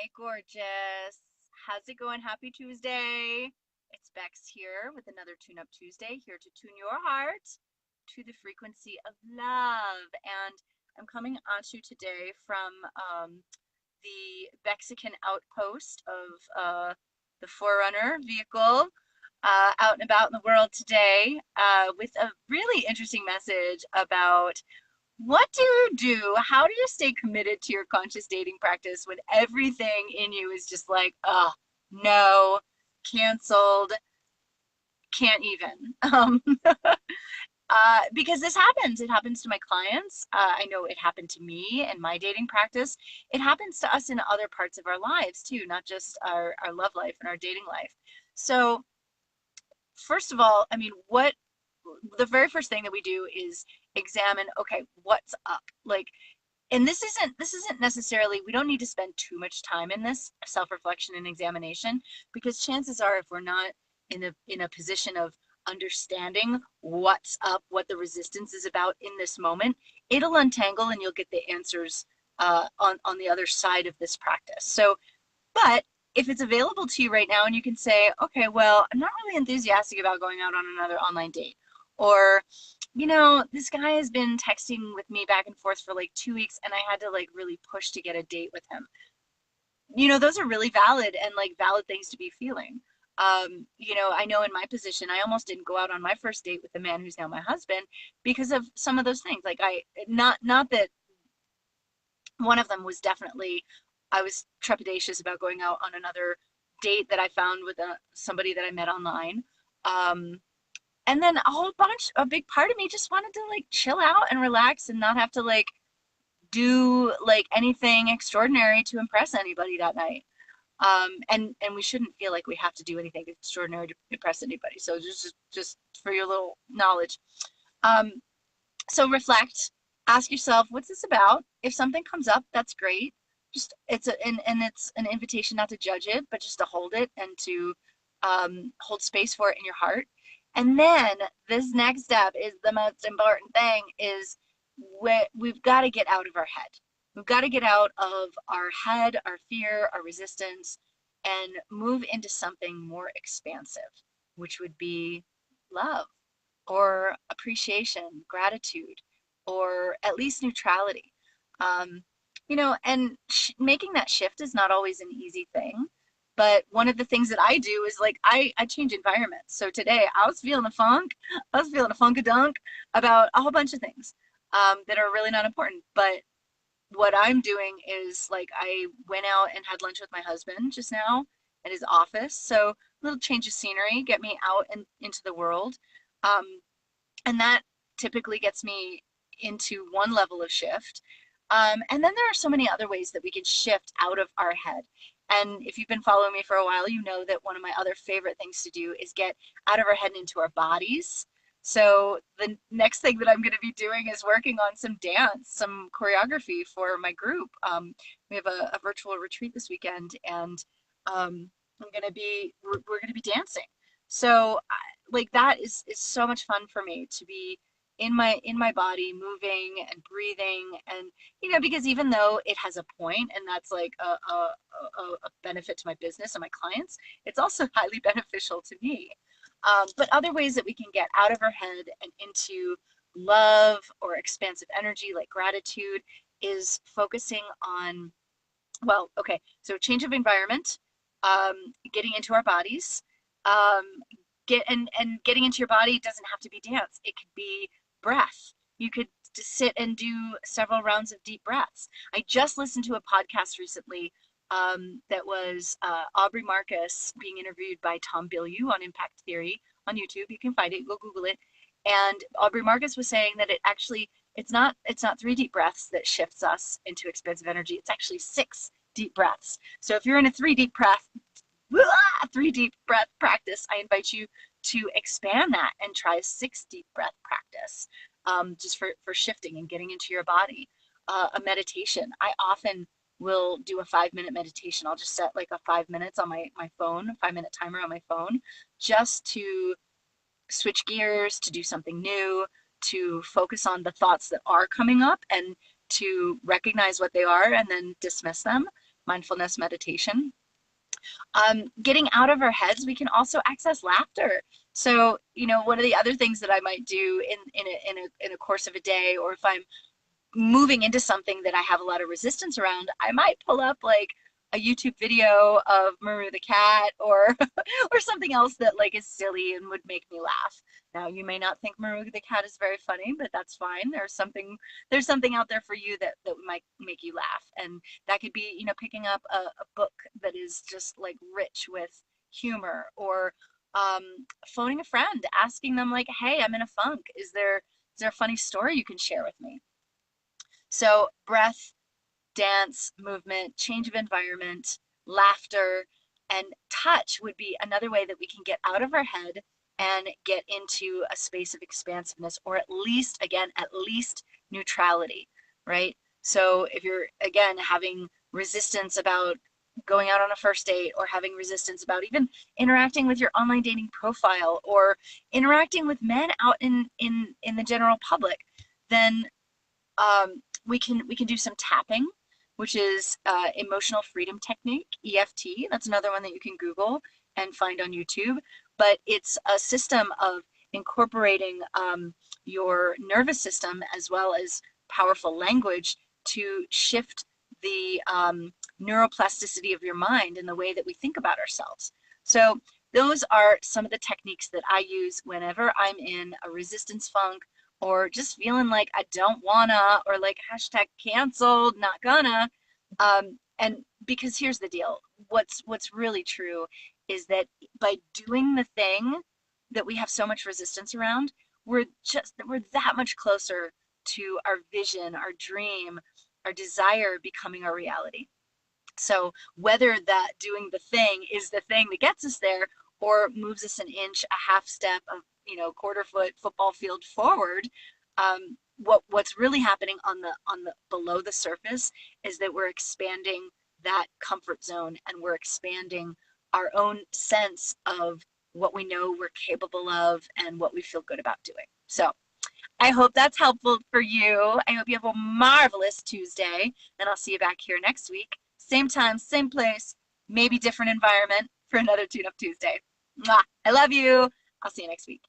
Hey, gorgeous. How's it going? Happy Tuesday. It's Bex here with another Tune Up Tuesday, here to tune your heart to the frequency of love. And I'm coming at you today from the Mexican outpost of the Forerunner vehicle, out and about in the world today, with a really interesting message about what do you do? How do you stay committed to your conscious dating practice when everything in you is just like, oh, no, canceled, can't even? Because this happens. It happens to my clients. I know it happened to me in my dating practice. It happens to us in other parts of our lives too, not just our love life and our dating life. So, first of all, I mean, what the very first thing that we do is examine, okay, what's up? Like, and this isn't necessarily, we don't need to spend too much time in this self-reflection and examination, because chances are, if we're not in a position of understanding what's up, what the resistance is about in this moment, it'll untangle and you'll get the answers on the other side of this practice. So, but if it's available to you right now and you can say, okay, well, I'm not really enthusiastic about going out on another online date, or this guy has been texting with me back and forth for like 2 weeks and I had to like really push to get a date with him. Those are really valid and like valid things to be feeling. I know in my position, I almost didn't go out on my first date with the man who's now my husband because of some of those things. Like, not that one of them was definitely, I was trepidatious about going out on another date that I found with somebody that I met online. Um, and then a big part of me just wanted to like chill out and relax and not have to like do like anything extraordinary to impress anybody that night. And we shouldn't feel like we have to do anything extraordinary to impress anybody. So just for your little knowledge. Um, so reflect, ask yourself, what's this about? If something comes up, that's great. Just and it's an invitation not to judge it, but just to hold it and to hold space for it in your heart. And then this next step is the most important thing: is we've got to get out of our head. We've got to get out of our head, our fear, our resistance, and move into something more expansive, which would be love or appreciation, gratitude, or at least neutrality. Um, and making that shift is not always an easy thing. But one of the things that I do is like I change environments. So today I was feeling the funk. I was feeling a funkadunk about a whole bunch of things that are really not important. But what I'm doing is like I went out and had lunch with my husband just now at his office. So a little change of scenery, get me out and into the world. Um, and that typically gets me into one level of shift. And then there are so many other ways that we can shift out of our head. And if you've been following me for a while, you know that one of my other favorite things to do is get out of our head and into our bodies. So the next thing that I'm going to be doing is working on some dance, some choreography for my group. We have a virtual retreat this weekend, and we're going to be dancing. So like that is so much fun for me to be in my body, moving and breathing. And because even though it has a point and that's like a benefit to my business and my clients, it's also highly beneficial to me. But other ways that we can get out of our head and into love or expansive energy like gratitude is focusing on, well, okay, so change of environment, getting into our bodies, um, and getting into your body doesn't have to be dance. It could be breath. You could just sit and do several rounds of deep breaths. I just listened to a podcast recently, that was Aubrey Marcus being interviewed by Tom Bilyeu on Impact Theory on YouTube. You can find it. Go Google it. And Aubrey Marcus was saying that it's not three deep breaths that shifts us into expansive energy. It's actually six deep breaths. So if you're in a three deep breath practice, I invite you to expand that and try a six deep breath practice, just for shifting and getting into your body. A meditation. I often will do a 5-minute meditation. I'll just set like a 5 minutes on my phone, 5-minute timer on my phone, just to switch gears, to do something new, to focus on the thoughts that are coming up and to recognize what they are and then dismiss them. mindfulness meditation. Getting out of our heads, we can also access laughter. So, one of the other things that I might do in a course of a day, or if I'm moving into something that I have a lot of resistance around, I might pull up like a YouTube video of Maru the cat, or or something else that like is silly and would make me laugh. Now, you may not think Maru the cat is very funny, but that's fine. There's something out there for you that might make you laugh. And that could be, picking up a book that is just like rich with humor, or phoning a friend, asking them like, "Hey, I'm in a funk. Is there a funny story you can share with me?" So breath, dance, movement, change of environment, laughter, and touch would be another way that we can get out of our head and get into a space of expansiveness, or at least neutrality, right? So if you're, again, having resistance about going out on a first date, or having resistance about even interacting with your online dating profile, or interacting with men out in the general public, then we can do some tapping, which is emotional freedom technique, EFT. That's another one that you can Google and find on YouTube. But it's a system of incorporating your nervous system as well as powerful language to shift the neuroplasticity of your mind and the way that we think about ourselves. So those are some of the techniques that I use whenever I'm in a resistance funk, or just feeling like I don't wanna, or like hashtag canceled, not gonna. And because here's the deal, what's really true is that by doing the thing that we have so much resistance around, we're that much closer to our vision, our dream, our desire becoming our reality. So whether that doing the thing is the thing that gets us there, or moves us an inch, a half step, of quarter foot football field forward, what's really happening on the below the surface is that we're expanding that comfort zone, and we're expanding our own sense of what we know we're capable of and what we feel good about doing. So I hope that's helpful for you. I hope you have a marvelous Tuesday, and I'll see you back here next week. Same time, same place, maybe different environment for another Tune Up Tuesday. Mwah! I love you. I'll see you next week.